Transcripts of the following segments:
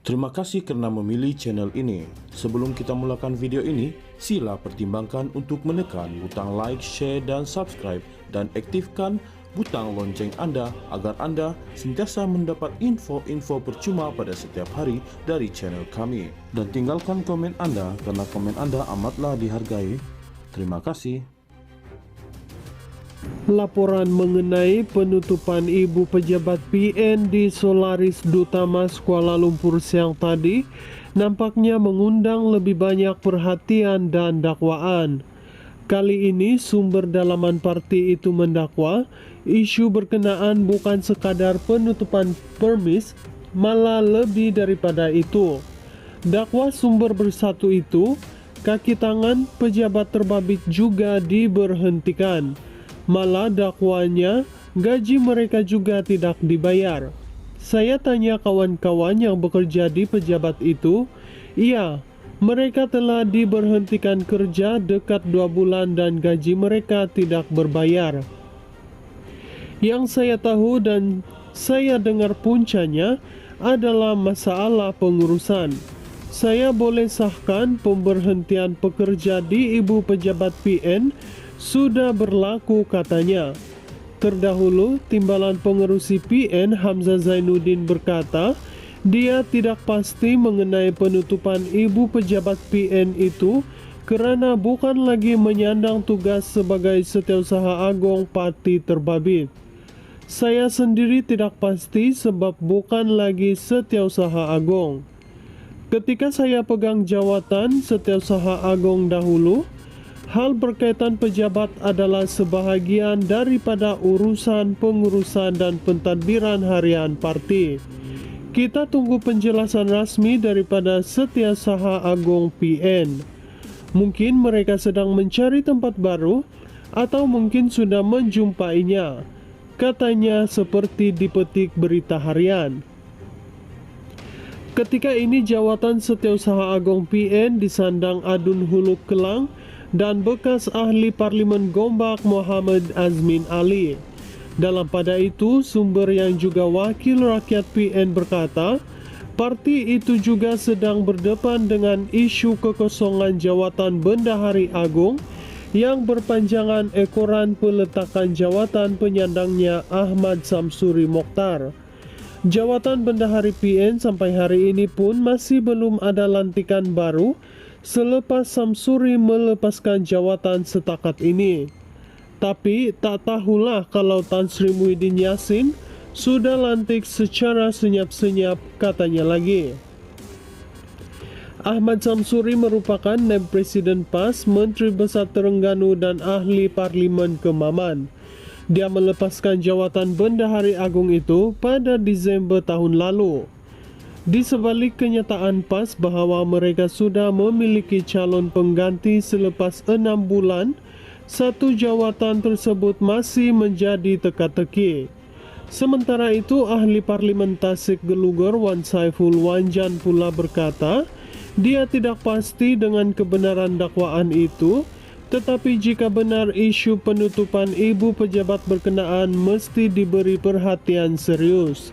Terima kasih kerana memilih channel ini. Sebelum kita mulakan video ini, sila pertimbangkan untuk menekan butang like, share dan subscribe dan aktifkan butang lonceng anda agar anda sentiasa mendapat info-info percuma pada setiap hari dari channel kami. Dan tinggalkan komen anda kerana komen anda amatlah dihargai. Terima kasih. Laporan mengenai penutupan ibu pejabat PN di Solaris Duta Mas Kuala Lumpur siang tadi nampaknya mengundang lebih banyak perhatian dan dakwaan. Kali ini sumber dalaman parti itu mendakwa isu berkenaan bukan sekadar penutupan permis, malah lebih daripada itu. Dakwa sumber bersatu itu, kaki tangan pejabat terbabit juga diberhentikan. Malah dakwanya, gaji mereka juga tidak dibayar. Saya tanya kawan-kawan yang bekerja di pejabat itu, iya, mereka telah diberhentikan kerja dekat 2 bulan dan gaji mereka tidak berbayar. Yang saya tahu dan saya dengar puncanya adalah masalah pengurusan. Saya boleh sahkan pemberhentian pekerja di ibu pejabat PN sudah berlaku katanya. Terdahulu, Timbalan Pengerusi PN Hamzah Zainuddin berkata, dia tidak pasti mengenai penutupan ibu pejabat PN itu kerana bukan lagi menyandang tugas sebagai Setiausaha Agong Parti Terbabit. Saya sendiri tidak pasti sebab bukan lagi Setiausaha Agong. Ketika saya pegang jawatan Setiausaha Agong dahulu, hal berkaitan pejabat adalah sebahagian daripada urusan pengurusan dan pentadbiran harian parti. Kita tunggu penjelasan rasmi daripada Setiausaha Agong PN. Mungkin mereka sedang mencari tempat baru atau mungkin sudah menjumpainya, katanya seperti dipetik berita harian. Ketika ini jawatan Setiausaha Agong PN disandang Adun Hulu Kelang dan bekas ahli Parlimen Gombak Muhammad Azmin Ali. Dalam pada itu, sumber yang juga wakil rakyat PN berkata, parti itu juga sedang berdepan dengan isu kekosongan jawatan Bendahari Agung yang berpanjangan ekoran peletakan jawatan penyandangnya Ahmad Samsuri Mokhtar. Jawatan Bendahari PN sampai hari ini pun masih belum ada lantikan baru selepas Samsuri melepaskan jawatan setakat ini. Tapi tak tahulah kalau Tan Sri Muhyiddin Yassin sudah lantik secara senyap-senyap, katanya lagi. Ahmad Samsuri merupakan naib Presiden PAS, Menteri Besar Terengganu dan ahli Parlimen Kemaman. Dia melepaskan jawatan Bendahari Agung itu pada Disember tahun lalu. Di sebalik kenyataan PAS bahawa mereka sudah memiliki calon pengganti selepas 6 bulan, satu jawatan tersebut masih menjadi teka-teki. Sementara itu, ahli Parlimen Tasik Gelugor Wan Saiful Wanjan pula berkata, dia tidak pasti dengan kebenaran dakwaan itu, tetapi jika benar isu penutupan ibu pejabat berkenaan mesti diberi perhatian serius.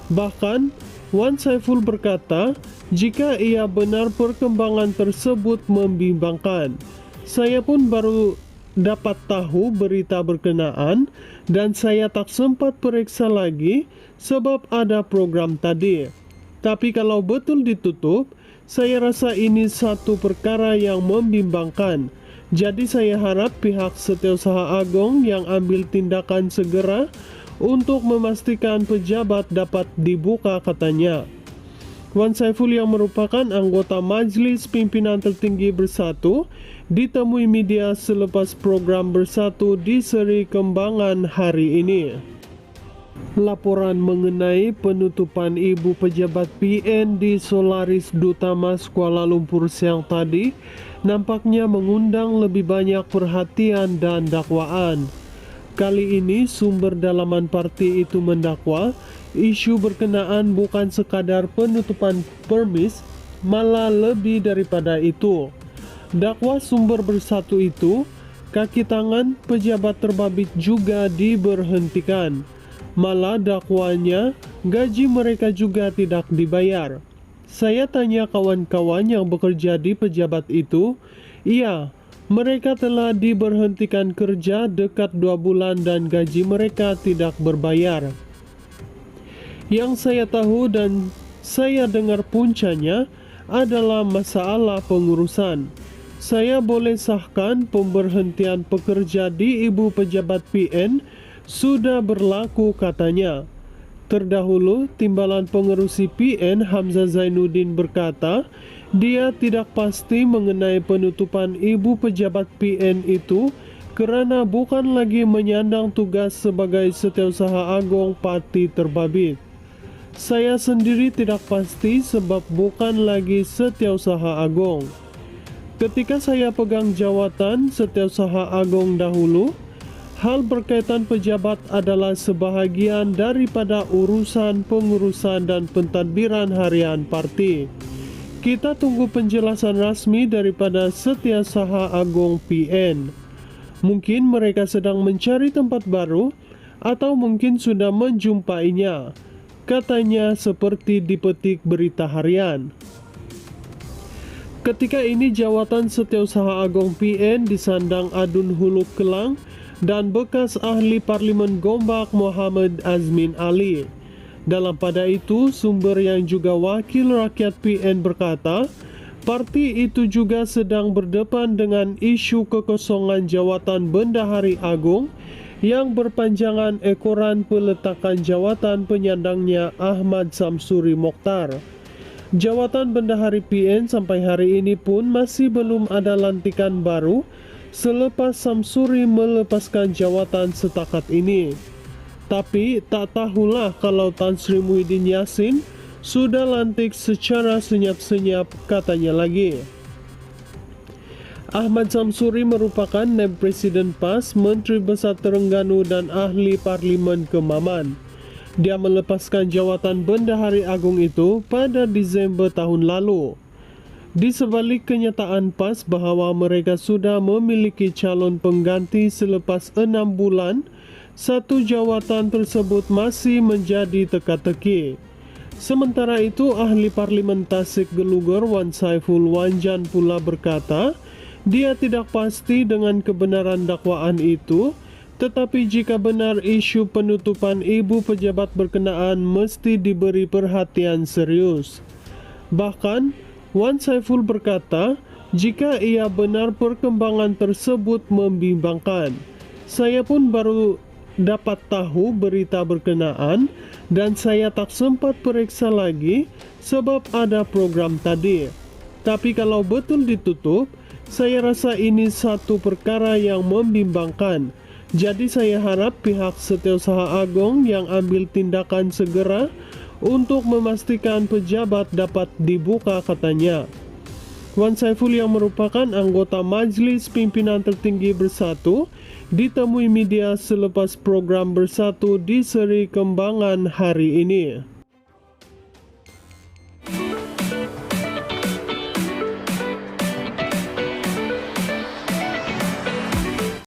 Bahkan, Wan Saiful berkata, jika ia benar perkembangan tersebut membimbangkan. Saya pun baru dapat tahu berita berkenaan dan saya tak sempat periksa lagi sebab ada program tadi. Tapi kalau betul ditutup, saya rasa ini satu perkara yang membimbangkan. Jadi saya harap pihak Setiausaha Agong yang ambil tindakan segera untuk memastikan pejabat dapat dibuka, katanya. Wan Saiful yang merupakan anggota Majlis Pimpinan Tertinggi Bersatu ditemui media selepas program Bersatu di Seri Kembangan hari ini. Laporan mengenai penutupan ibu pejabat PN di Solaris Duta Mas Kuala Lumpur siang tadi nampaknya mengundang lebih banyak perhatian dan dakwaan. Kali ini sumber dalaman parti itu mendakwa isu berkenaan bukan sekadar penutupan permis, malah lebih daripada itu. Dakwa sumber bersatu itu, kaki tangan pejabat terbabit juga diberhentikan. Malah dakwanya, gaji mereka juga tidak dibayar. Saya tanya kawan-kawan yang bekerja di pejabat itu, iya, mereka telah diberhentikan kerja dekat 2 bulan dan gaji mereka tidak berbayar. Yang saya tahu dan saya dengar puncanya adalah masalah pengurusan. Saya boleh sahkan pemberhentian pekerja di Ibu Pejabat PN sudah berlaku, katanya. Terdahulu, Timbalan Pengerusi PN Hamzah Zainuddin berkata, dia tidak pasti mengenai penutupan Ibu Pejabat PN itu kerana bukan lagi menyandang tugas sebagai Setiausaha Agong Parti Terbabit. Saya sendiri tidak pasti sebab bukan lagi Setiausaha Agong. Ketika saya pegang jawatan Setiausaha Agong dahulu, hal berkaitan pejabat adalah sebahagian daripada urusan pengurusan dan pentadbiran harian parti. Kita tunggu penjelasan rasmi daripada Setiausaha Agong PN. Mungkin mereka sedang mencari tempat baru atau mungkin sudah menjumpainya, katanya seperti dipetik Berita Harian. Ketika ini jawatan Setiausaha Agong PN disandang Adun Huluk Kelang dan bekas ahli Parlimen Gombak Muhammad Azmin Ali. Dalam pada itu, sumber yang juga wakil rakyat PN berkata, parti itu juga sedang berdepan dengan isu kekosongan jawatan Bendahari Agung yang berpanjangan ekoran peletakan jawatan penyandangnya Ahmad Samsuri Mokhtar. Jawatan Bendahari PN sampai hari ini pun masih belum ada lantikan baru selepas Samsuri melepaskan jawatan setakat ini. Tapi tak tahulah kalau Tan Sri Muhyiddin Yassin sudah lantik secara senyap-senyap, katanya lagi. Ahmad Samsuri merupakan naib Presiden PAS, Menteri Besar Terengganu dan ahli Parlimen Kemaman. Dia melepaskan jawatan Bendahari Agung itu pada Disember tahun lalu. Di sebalik kenyataan PAS bahawa mereka sudah memiliki calon pengganti selepas 6 bulan, satu jawatan tersebut masih menjadi teka-teki. Sementara itu, ahli Parlimen Tasik Gelugur Wan Saiful Wanjan pula berkata, dia tidak pasti dengan kebenaran dakwaan itu, tetapi jika benar isu penutupan ibu pejabat berkenaan mesti diberi perhatian serius. Bahkan, Wan Saiful berkata, jika ia benar perkembangan tersebut membimbangkan. Saya pun baru dapat tahu berita berkenaan dan saya tak sempat periksa lagi sebab ada program tadi. Tapi kalau betul ditutup, saya rasa ini satu perkara yang membimbangkan. Jadi saya harap pihak Setiausaha Agong yang ambil tindakan segera untuk memastikan pejabat dapat dibuka, katanya. Wan Saiful yang merupakan anggota Majlis Pimpinan Tertinggi Bersatu ditemui media selepas program Bersatu di Seri Kembangan hari ini.